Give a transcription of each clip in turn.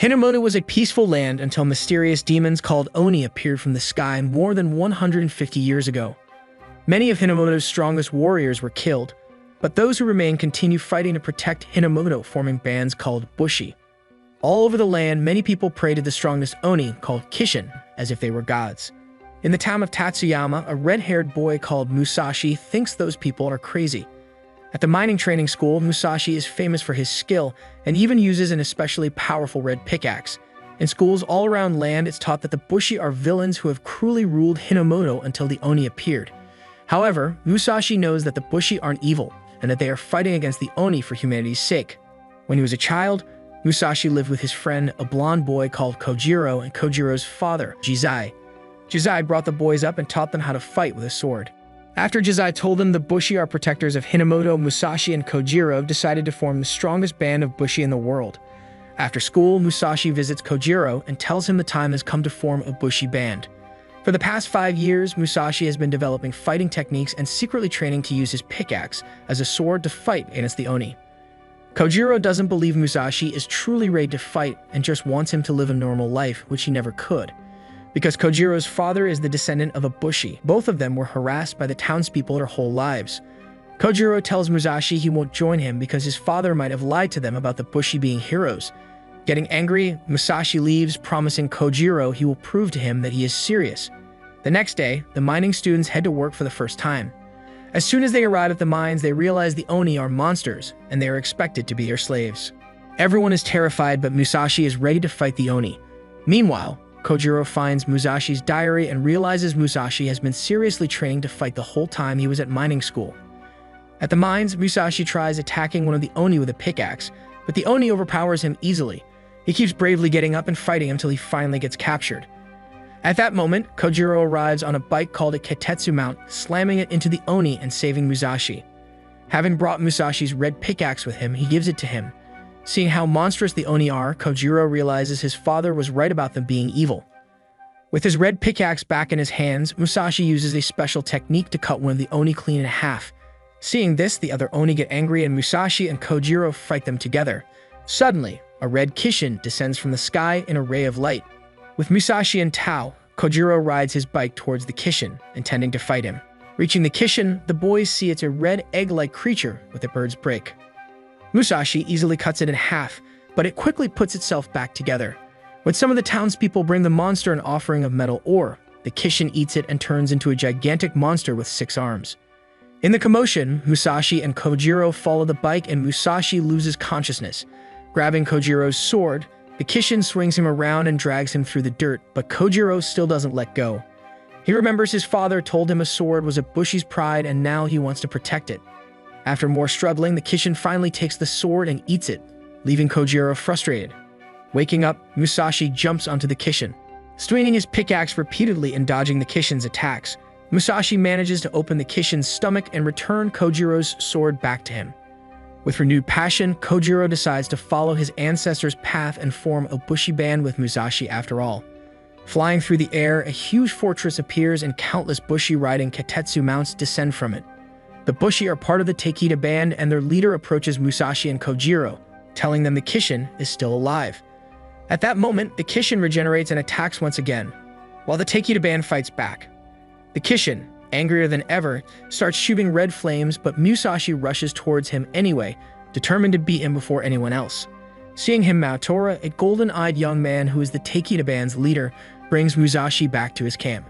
Hinamoto was a peaceful land until mysterious demons called Oni appeared from the sky more than 150 years ago. Many of Hinamoto's strongest warriors were killed, but those who remain continue fighting to protect Hinamoto, forming bands called Bushi. All over the land, many people pray to the strongest Oni, called Kishin, as if they were gods. In the town of Tatsuyama, a red-haired boy called Musashi thinks those people are crazy. At the mining training school, Musashi is famous for his skill and even uses an especially powerful red pickaxe. In schools all around land, it's taught that the Bushi are villains who have cruelly ruled Hinamoto until the Oni appeared. However, Musashi knows that the Bushi aren't evil and that they are fighting against the Oni for humanity's sake. When he was a child, Musashi lived with his friend, a blonde boy called Kojiro, and Kojiro's father, Jizai. Jizai brought the boys up and taught them how to fight with a sword. After Jizai told them the Bushi are protectors of Hinamoto, Musashi and Kojiro decided to form the strongest band of Bushi in the world. After school, Musashi visits Kojiro and tells him the time has come to form a Bushi band. For the past 5 years, Musashi has been developing fighting techniques and secretly training to use his pickaxe as a sword to fight against the Oni. Kojiro doesn't believe Musashi is truly ready to fight and just wants him to live a normal life, which he never could. Because Kojiro's father is the descendant of a Bushi, both of them were harassed by the townspeople their whole lives. Kojiro tells Musashi he won't join him because his father might have lied to them about the Bushi being heroes. Getting angry, Musashi leaves, promising Kojiro he will prove to him that he is serious. The next day, the mining students head to work for the first time. As soon as they arrive at the mines, they realize the Oni are monsters, and they are expected to be their slaves. Everyone is terrified, but Musashi is ready to fight the Oni. Meanwhile, Kojiro finds Musashi's diary and realizes Musashi has been seriously training to fight the whole time he was at mining school. At the mines, Musashi tries attacking one of the Oni with a pickaxe, but the Oni overpowers him easily. He keeps bravely getting up and fighting until he finally gets captured. At that moment, Kojiro arrives on a bike called a Ketetsu mount, slamming it into the Oni and saving Musashi. Having brought Musashi's red pickaxe with him, he gives it to him. Seeing how monstrous the Oni are, Kojiro realizes his father was right about them being evil. With his red pickaxe back in his hands, Musashi uses a special technique to cut one of the Oni clean in half. Seeing this, the other Oni get angry and Musashi and Kojiro fight them together. Suddenly, a red Kishin descends from the sky in a ray of light. With Musashi and Tao, Kojiro rides his bike towards the Kishin, intending to fight him. Reaching the Kishin, the boys see it's a red egg-like creature with a bird's break. Musashi easily cuts it in half, but it quickly puts itself back together. When some of the townspeople bring the monster an offering of metal ore, the Kishin eats it and turns into a gigantic monster with 6 arms. In the commotion, Musashi and Kojiro follow the bike and Musashi loses consciousness. Grabbing Kojiro's sword, the Kishin swings him around and drags him through the dirt, but Kojiro still doesn't let go. He remembers his father told him a sword was a Bushi's pride and now he wants to protect it. After more struggling, the Kishin finally takes the sword and eats it, leaving Kojiro frustrated. Waking up, Musashi jumps onto the Kishin. Swinging his pickaxe repeatedly and dodging the Kishin's attacks, Musashi manages to open the Kishin's stomach and return Kojiro's sword back to him. With renewed passion, Kojiro decides to follow his ancestors' path and form a Bushi band with Musashi after all. Flying through the air, a huge fortress appears and countless Bushi-riding Ketetsu mounts descend from it. The Bushi are part of the Takeda band and their leader approaches Musashi and Kojiro, telling them the Kishin is still alive. At that moment, the Kishin regenerates and attacks once again, while the Takeda band fights back. The Kishin, angrier than ever, starts shooting red flames, but Musashi rushes towards him anyway, determined to beat him before anyone else. Seeing him, Maotora, a golden-eyed young man who is the Takeda band's leader, brings Musashi back to his camp.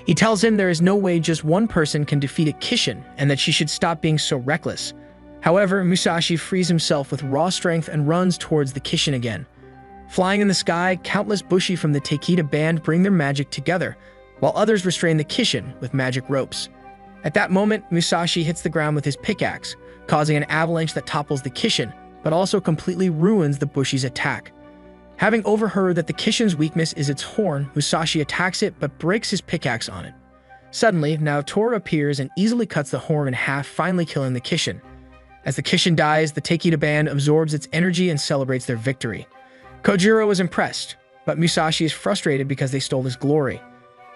He tells him there is no way just one person can defeat a Kishin and that she should stop being so reckless. However, Musashi frees himself with raw strength and runs towards the Kishin again. Flying in the sky, countless Bushi from the Takeda band bring their magic together, while others restrain the Kishin with magic ropes. At that moment, Musashi hits the ground with his pickaxe, causing an avalanche that topples the Kishin, but also completely ruins the Bushi's attack. Having overheard that the Kishin's weakness is its horn, Musashi attacks it but breaks his pickaxe on it. Suddenly, Naotora appears and easily cuts the horn in half, finally killing the Kishin. As the Kishin dies, the Takeda band absorbs its energy and celebrates their victory. Kojiro is impressed, but Musashi is frustrated because they stole his glory.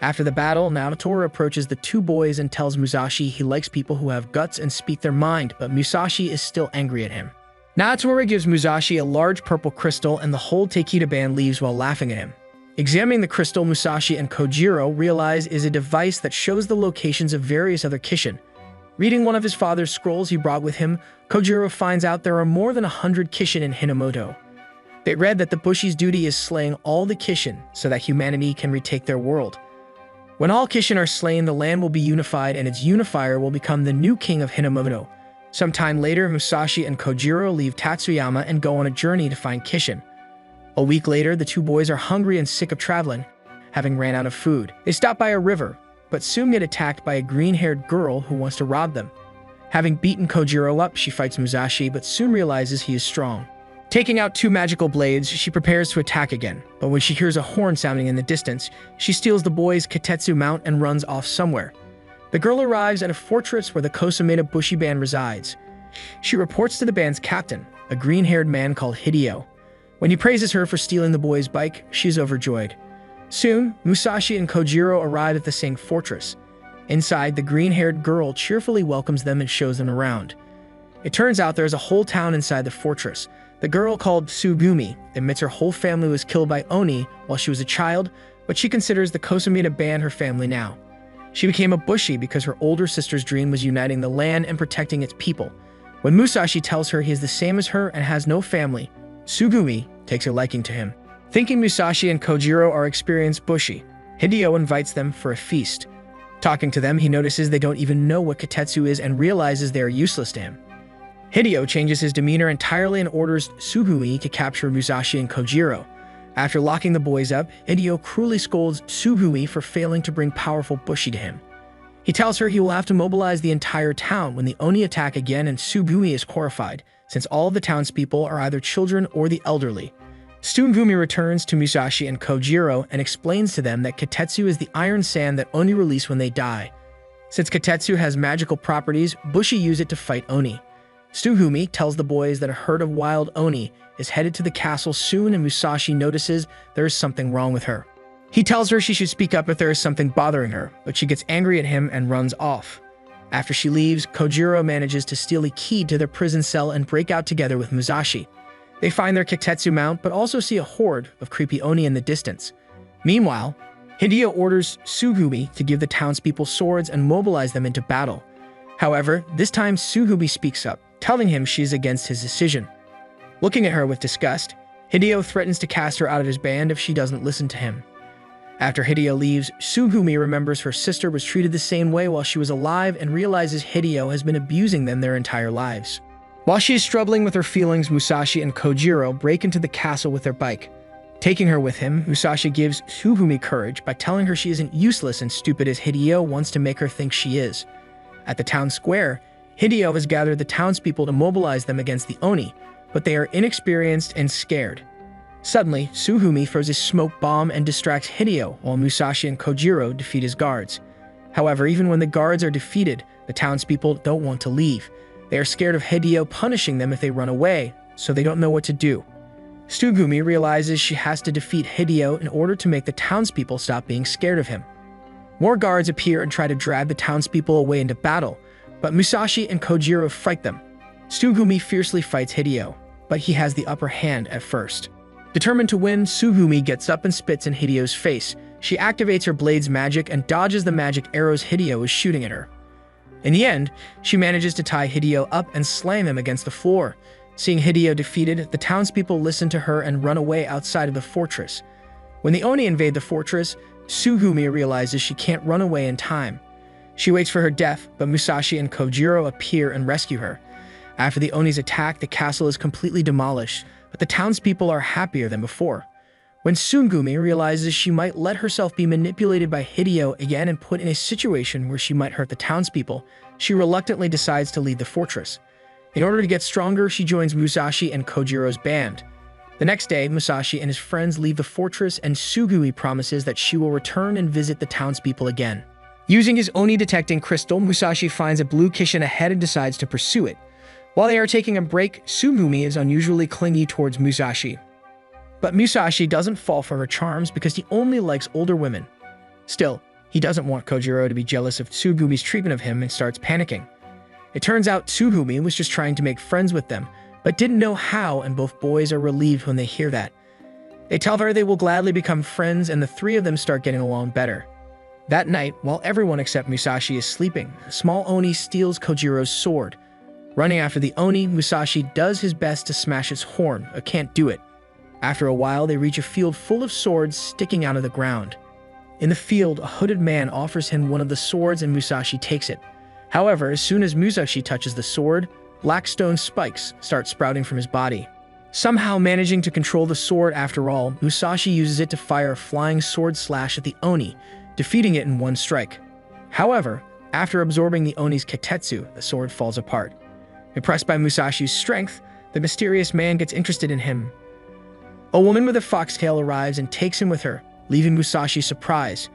After the battle, Naotora approaches the 2 boys and tells Musashi he likes people who have guts and speak their mind, but Musashi is still angry at him. Naotori gives Musashi a large purple crystal, and the whole Teikita band leaves while laughing at him. Examining the crystal, Musashi and Kojiro realize is a device that shows the locations of various other Kishin. Reading one of his father's scrolls he brought with him, Kojiro finds out there are more than 100 Kishin in Hinamoto. They read that the Bushi's duty is slaying all the Kishin so that humanity can retake their world. When all Kishin are slain, the land will be unified and its unifier will become the new king of Hinamoto. Sometime later, Musashi and Kojiro leave Tatsuyama and go on a journey to find Kishin. A week later, the two boys are hungry and sick of traveling, having ran out of food. They stop by a river, but soon get attacked by a green-haired girl who wants to rob them. Having beaten Kojiro up, she fights Musashi, but soon realizes he is strong. Taking out two magical blades, she prepares to attack again, but when she hears a horn sounding in the distance, she steals the boys' Kitetsu mount and runs off somewhere. The girl arrives at a fortress where the Kosameda Bushi band resides. She reports to the band's captain, a green-haired man called Hideo. When he praises her for stealing the boy's bike, she is overjoyed. Soon, Musashi and Kojiro arrive at the same fortress. Inside, the green-haired girl cheerfully welcomes them and shows them around. It turns out there is a whole town inside the fortress. The girl, called Tsugumi, admits her whole family was killed by Oni while she was a child, but she considers the Kosameda band her family now. She became a Bushi because her older sister's dream was uniting the land and protecting its people. When Musashi tells her he is the same as her and has no family, Tsugumi takes a liking to him. Thinking Musashi and Kojiro are experienced Bushi, Hideo invites them for a feast. Talking to them, he notices they don't even know what Kitetsu is and realizes they are useless to him. Hideo changes his demeanor entirely and orders Tsugumi to capture Musashi and Kojiro. After locking the boys up, Hideo cruelly scolds Tsugumi for failing to bring powerful Bushi to him. He tells her he will have to mobilize the entire town when the Oni attack again, and Tsugumi is horrified, since all of the townspeople are either children or the elderly. Tsugumi returns to Musashi and Kojiro and explains to them that Kitetsu is the iron sand that Oni release when they die. Since Kitetsu has magical properties, Bushi use it to fight Oni. Tsugumi tells the boys that a herd of wild Oni is headed to the castle soon, and Musashi notices there is something wrong with her. He tells her she should speak up if there is something bothering her, but she gets angry at him and runs off. After she leaves, Kojiro manages to steal a key to their prison cell and break out together with Musashi. They find their Kitetsu mount, but also see a horde of creepy Oni in the distance. Meanwhile, Hideo orders Tsugumi to give the townspeople swords and mobilize them into battle. However, this time Tsugumi speaks up, telling him she is against his decision. Looking at her with disgust, Hideo threatens to cast her out of his band if she doesn't listen to him. After Hideo leaves, Tsugumi remembers her sister was treated the same way while she was alive and realizes Hideo has been abusing them their entire lives. While she is struggling with her feelings, Musashi and Kojiro break into the castle with their bike. Taking her with him, Musashi gives Tsugumi courage by telling her she isn't useless and stupid as Hideo wants to make her think she is. At the town square, Hideo has gathered the townspeople to mobilize them against the Oni, but they are inexperienced and scared. Suddenly, Tsugumi throws a smoke bomb and distracts Hideo while Musashi and Kojiro defeat his guards. However, even when the guards are defeated, the townspeople don't want to leave. They are scared of Hideo punishing them if they run away, so they don't know what to do. Tsugumi realizes she has to defeat Hideo in order to make the townspeople stop being scared of him. More guards appear and try to drag the townspeople away into battle, but Musashi and Kojiro fight them. Tsugumi fiercely fights Hideo, but he has the upper hand at first. Determined to win, Tsugumi gets up and spits in Hideo's face. She activates her blade's magic and dodges the magic arrows Hideo is shooting at her. In the end, she manages to tie Hideo up and slam him against the floor. Seeing Hideo defeated, the townspeople listen to her and run away outside of the fortress. When the Oni invade the fortress, Tsugumi realizes she can't run away in time. She waits for her death, but Musashi and Kojiro appear and rescue her. After the Oni's attack, the castle is completely demolished, but the townspeople are happier than before. When Tsugumi realizes she might let herself be manipulated by Hideo again and put in a situation where she might hurt the townspeople, she reluctantly decides to leave the fortress. In order to get stronger, she joins Musashi and Kojiro's band. The next day, Musashi and his friends leave the fortress, and Tsugumi promises that she will return and visit the townspeople again. Using his Oni-detecting crystal, Musashi finds a blue Kishin ahead and decides to pursue it. While they are taking a break, Tsugumi is unusually clingy towards Musashi. But Musashi doesn't fall for her charms because he only likes older women. Still, he doesn't want Kojiro to be jealous of Tsugumi's treatment of him and starts panicking. It turns out Tsugumi was just trying to make friends with them, but didn't know how, and both boys are relieved when they hear that. They tell her they will gladly become friends, and the three of them start getting along better. That night, while everyone except Musashi is sleeping, a small Oni steals Kojiro's sword. Running after the Oni, Musashi does his best to smash its horn, but can't do it. After a while, they reach a field full of swords sticking out of the ground. In the field, a hooded man offers him one of the swords and Musashi takes it. However, as soon as Musashi touches the sword, black stone spikes start sprouting from his body. Somehow managing to control the sword after all, Musashi uses it to fire a flying sword slash at the Oni, defeating it in one strike. However, after absorbing the Oni's Kitetsu, the sword falls apart. Impressed by Musashi's strength, the mysterious man gets interested in him. A woman with a foxtail arrives and takes him with her, leaving Musashi surprised.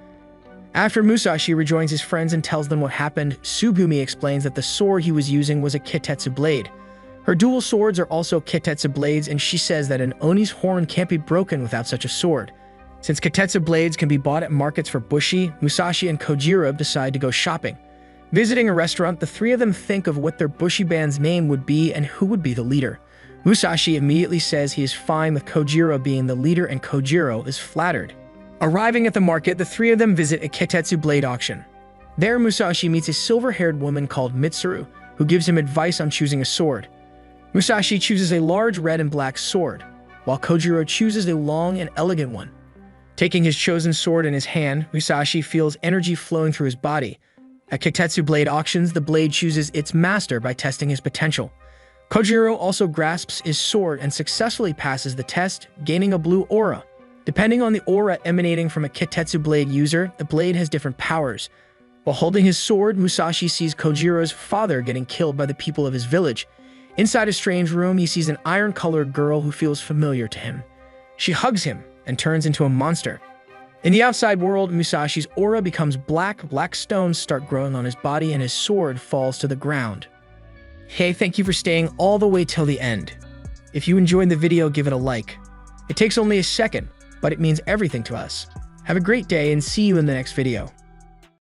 After Musashi rejoins his friends and tells them what happened, Tsubumi explains that the sword he was using was a Kitetsu blade. Her dual swords are also Kitetsu blades, and she says that an Oni's horn can't be broken without such a sword. Since Kitetsu blades can be bought at markets for Bushi, Musashi and Kojiro decide to go shopping. Visiting a restaurant, the three of them think of what their Bushi band's name would be and who would be the leader. Musashi immediately says he is fine with Kojiro being the leader, and Kojiro is flattered. Arriving at the market, the three of them visit a Kitetsu blade auction. There, Musashi meets a silver-haired woman called Mitsuru, who gives him advice on choosing a sword. Musashi chooses a large red and black sword, while Kojiro chooses a long and elegant one. Taking his chosen sword in his hand, Musashi feels energy flowing through his body. At Kitetsu blade auctions, the blade chooses its master by testing his potential. Kojiro also grasps his sword and successfully passes the test, gaining a blue aura. Depending on the aura emanating from a Kitetsu blade user, the blade has different powers. While holding his sword, Musashi sees Kojiro's father getting killed by the people of his village. Inside a strange room, he sees an iron-colored girl who feels familiar to him. She hugs him and turns into a monster. In the outside world, Musashi's aura becomes black stones start growing on his body, and his sword falls to the ground. Hey, thank you for staying all the way till the end. If you enjoyed the video, give it a like. It takes only a second, but it means everything to us. Have a great day and see you in the next video.